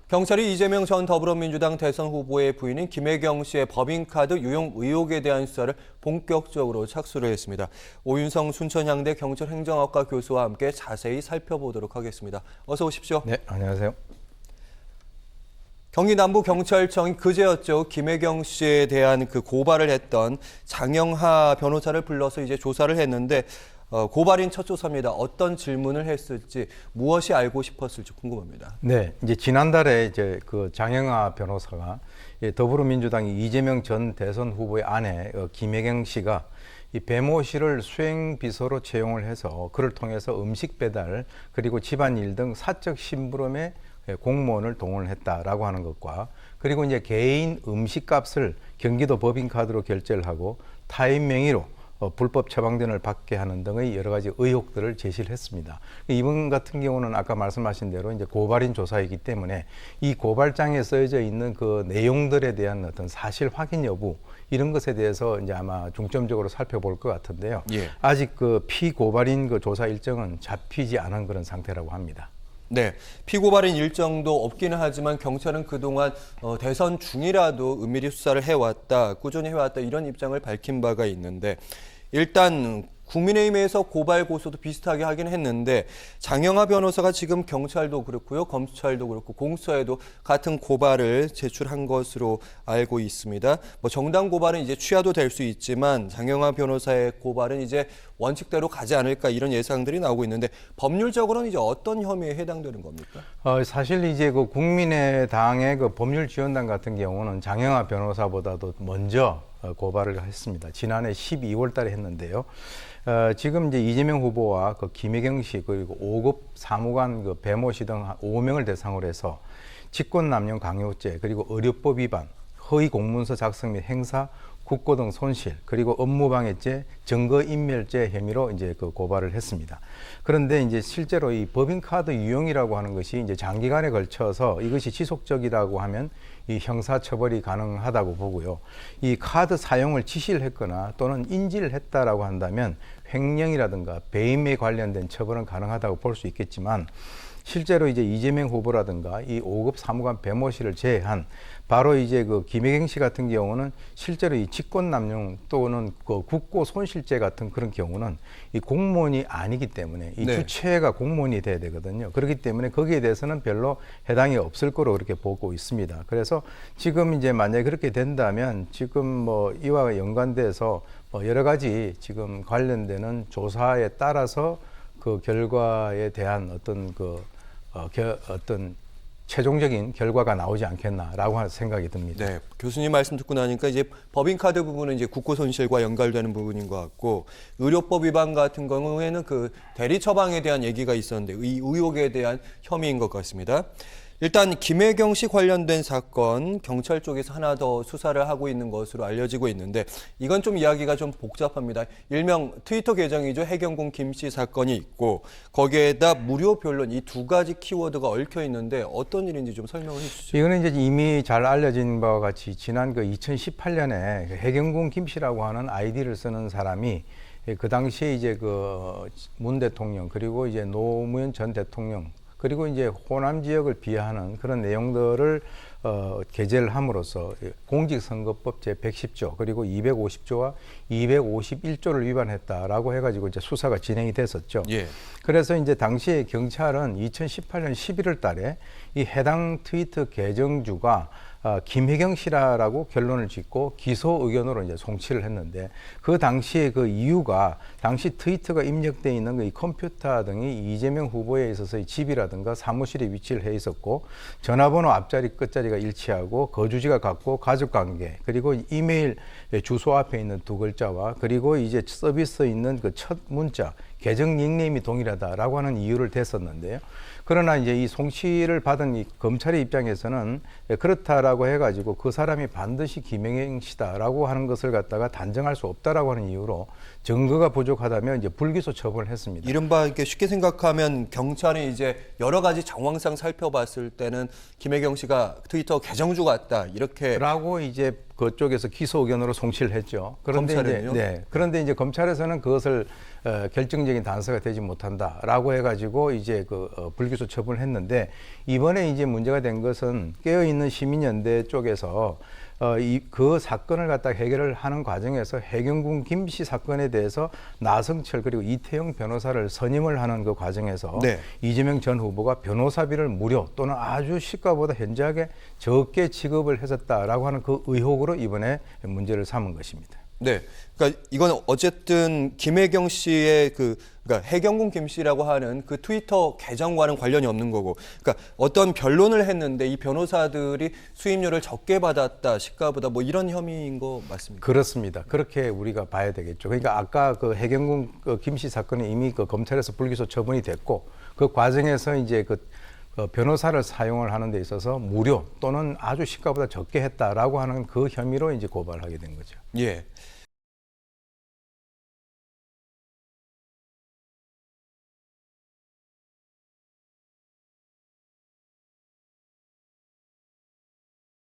경찰이 이재명 전 더불어민주당 대선 후보의 부인인 김혜경 씨의 법인카드 유용 의혹에 대한 수사를 본격적으로 착수를 했습니다. 오윤성 순천향대 경찰행정학과 교수와 함께 자세히 살펴보도록 하겠습니다. 어서 오십시오. 네, 안녕하세요. 경기 남부경찰청이 그제였죠. 김혜경 씨에 대한 그 고발을 했던 장영하 변호사를 불러서 이제 조사를 했는데 고발인 첫 조사입니다. 어떤 질문을 했을지, 무엇이 알고 싶었을지 궁금합니다. 네, 이제 지난달에 그 장영하 변호사가 더불어민주당이 이재명 전 대선 후보의 아내 김혜경 씨가 이 배모 씨를 수행비서로 채용을 해서 그를 통해서 음식 배달 그리고 집안일 등 사적 심부름에 공무원을 동원했다라고 하는 것과 그리고 이제 개인 음식값을 경기도 법인카드로 결제를 하고 타인 명의로 불법 처방전을 받게 하는 등의 여러 가지 의혹들을 제시를 했습니다. 이번 같은 경우는 아까 말씀하신 대로 이제 고발인 조사이기 때문에 이 고발장에 써져 있는 그 내용들에 대한 어떤 사실 확인 여부 이런 것에 대해서 이제 아마 중점적으로 살펴볼 것 같은데요. 예. 아직 그 피고발인 그 조사 일정은 잡히지 않은 그런 상태라고 합니다. 네, 피고발인 일정도 없기는 하지만 경찰은 그동안 대선 중이라도 은밀히 수사를 해왔다, 꾸준히 해왔다 이런 입장을 밝힌 바가 있는데 일단 국민의힘에서 고발 고소도 비슷하게 하긴 했는데 장영하 변호사가 지금 경찰도 그렇고요, 검찰도 그렇고 공수처에도 같은 고발을 제출한 것으로 알고 있습니다. 뭐 정당 고발은 이제 취하도 될 수 있지만 장영하 변호사의 고발은 이제 원칙대로 가지 않을까 이런 예상들이 나오고 있는데 법률적으로는 이제 어떤 혐의에 해당되는 겁니까? 사실 이제 그 국민의당의 그 법률지원단 같은 경우는 장영하 변호사보다도 먼저 고발을 했습니다. 지난해 12월 달에 했는데요. 지금 이제 이재명 후보와 그 김혜경 씨 그리고 5급 사무관 그 배모 씨 등 5명을 대상으로 해서 직권남용 강요죄 그리고 의료법 위반, 허위 공문서 작성 및 행사, 국고 등 손실 그리고 업무방해죄, 증거인멸죄 혐의로 이제 그 고발을 했습니다. 그런데 이제 실제로 이 법인카드 유용이라고 하는 것이 이제 장기간에 걸쳐서 이것이 지속적이라고 하면 이 형사처벌이 가능하다고 보고요. 이 카드 사용을 지시를 했거나 또는 인지를 했다라고 한다면 횡령이라든가 배임에 관련된 처벌은 가능하다고 볼 수 있겠지만 실제로 이제 이재명 후보라든가 이 5급 사무관 배모 씨를 제외한 바로 이제 그 김혜경 씨 같은 경우는 실제로 이 직권남용 또는 그 국고 손실죄 같은 그런 경우는 이 공무원이 아니기 때문에 이 주체가 공무원이 돼야 되거든요. 그렇기 때문에 거기에 대해서는 별로 해당이 없을 거로 그렇게 보고 있습니다. 그래서 지금 이제 만약에 그렇게 된다면 지금 뭐 이와 연관돼서 여러 가지 지금 관련되는 조사에 따라서 그 결과에 대한 어떤 어떤 최종적인 결과가 나오지 않겠나라고 하는 생각이 듭니다. 네, 교수님 말씀 듣고 나니까 이제 법인카드 부분은 이제 국고 손실과 연관되는 부분인 것 같고 의료법 위반 같은 경우에는 그 대리 처방에 대한 얘기가 있었는데 이 의혹에 대한 혐의인 것 같습니다. 일단 김혜경 씨 관련된 사건 경찰 쪽에서 하나 더 수사를 하고 있는 것으로 알려지고 있는데 이건 좀 이야기가 좀 복잡합니다. 일명 트위터 계정이죠. 해경공 김 씨 사건이 있고 거기에다 무료 변론 이 두 가지 키워드가 얽혀 있는데 어떤 일인지 좀 설명을 해주시죠. 이거는 이제 이미 잘 알려진 바와 같이 지난 그 2018년에 해경공 김 씨라고 하는 아이디를 쓰는 사람이 그 당시에 이제 그 문 대통령 그리고 이제 노무현 전 대통령 그리고 이제 호남 지역을 비하하는 그런 내용들을 게재를 함으로써 공직선거법 제110조 그리고 250조와 251조를 위반했다라고 해가지고 이제 수사가 진행이 됐었죠. 예. 그래서 이제 당시에 경찰은 2018년 11월 달에 이 해당 트위터 계정주가 김혜경 씨라고 결론을 짓고 기소 의견으로 이제 송치를 했는데 그 당시에 그 이유가 당시 트위터가 입력되어 있는 그 이 컴퓨터 등이 이재명 후보에 있어서 집이라든가 사무실에 위치를 해 있었고 전화번호 앞자리 끝자리가 일치하고 거주지가 같고 가족관계 그리고 이메일 주소 앞에 있는 두 글자와 그리고 이제 서비스에 있는 그 첫 문자 계정 닉네임이 동일하다라고 하는 이유를 댔었는데요. 그러나 이제 이 송치를 받은 이 검찰의 입장에서는 그렇다라고 해가지고 그 사람이 반드시 김혜경 씨다라고 하는 것을 갖다가 단정할 수 없다라고 하는 이유로 증거가 부족하다면 이제 불기소 처분을 했습니다. 이른바 이렇게 쉽게 생각하면 경찰이 이제 여러 가지 정황상 살펴봤을 때는 김혜경 씨가 트위터 계정주 같다 이렇게라고 이제 그쪽에서 기소 의견으로 송치를 했죠. 그런데 검찰은요? 그런데 이제 검찰에서는 그것을 결정적인 단서가 되지 못한다라고 해가지고 이제 불기소 처분을 했는데 이번에 이제 문제가 된 것은 깨어 있는 시민연대 쪽에서 그 사건을 갖다 해결을 하는 과정에서 해경군 김씨 사건에 대해서 나성철 그리고 이태영 변호사를 선임을 하는 그 과정에서 네. 이재명 전 후보가 변호사비를 무료 또는 아주 시가보다 현저하게 적게 지급을 했었다라고 하는 그 의혹으로 이번에 문제를 삼은 것입니다. 네, 그러니까 이건 어쨌든 김혜경 씨의 그러니까 해경군 김 씨라고 하는 그 트위터 계정과는 관련이 없는 거고, 그러니까 어떤 변론을 했는데 이 변호사들이 수임료를 적게 받았다, 시가보다 뭐 이런 혐의인 거 맞습니까? 그렇습니다. 그렇게 우리가 봐야 되겠죠. 그러니까 아까 그 해경군 김 씨 사건이 이미 검찰에서 불기소 처분이 됐고 그 과정에서 이제 변호사를 사용을 하는 데 있어서 무료 또는 아주 시가보다 적게 했다라고 하는 그 혐의로 이제 고발하게 된 거죠. 예.